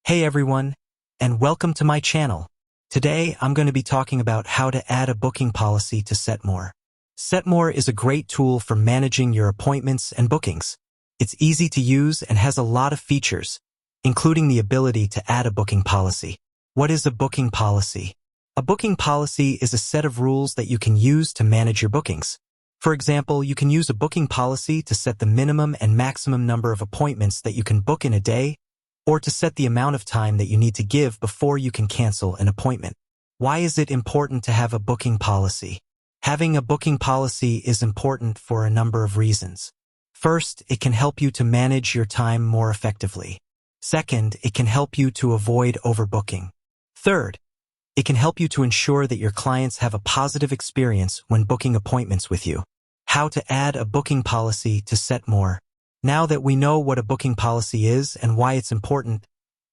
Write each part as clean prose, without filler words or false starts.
Hey everyone, and welcome to my channel. Today I'm going to be talking about how to add a booking policy to SetMore. SetMore is a great tool for managing your appointments and bookings. It's easy to use and has a lot of features, including the ability to add a booking policy. What is a booking policy? A booking policy is a set of rules that you can use to manage your bookings. For example, you can use a booking policy to set the minimum and maximum number of appointments that you can book in a day, or to set the amount of time that you need to give before you can cancel an appointment. Why is it important to have a booking policy? Having a booking policy is important for a number of reasons. First, it can help you to manage your time more effectively. Second, it can help you to avoid overbooking. Third, it can help you to ensure that your clients have a positive experience when booking appointments with you. How to add a booking policy to SetMore. Now that we know what a booking policy is and why it's important,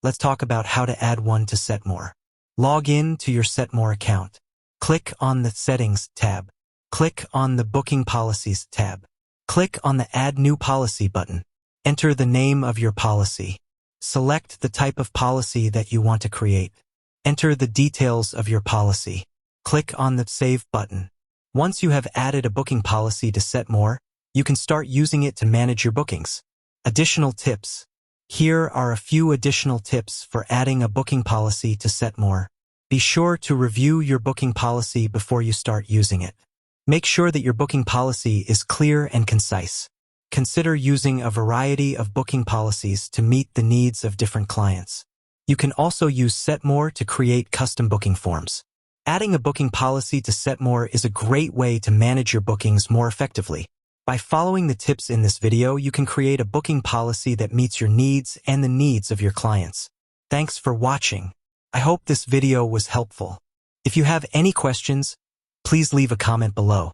let's talk about how to add one to SetMore. Log in to your SetMore account. Click on the Settings tab. Click on the Booking Policies tab. Click on the Add New Policy button. Enter the name of your policy. Select the type of policy that you want to create. Enter the details of your policy. Click on the Save button. Once you have added a booking policy to SetMore, you can start using it to manage your bookings. Additional tips. Here are a few additional tips for adding a booking policy to SetMore. Be sure to review your booking policy before you start using it. Make sure that your booking policy is clear and concise. Consider using a variety of booking policies to meet the needs of different clients. You can also use SetMore to create custom booking forms. Adding a booking policy to SetMore is a great way to manage your bookings more effectively. By following the tips in this video, you can create a booking policy that meets your needs and the needs of your clients. Thanks for watching. I hope this video was helpful. If you have any questions, please leave a comment below.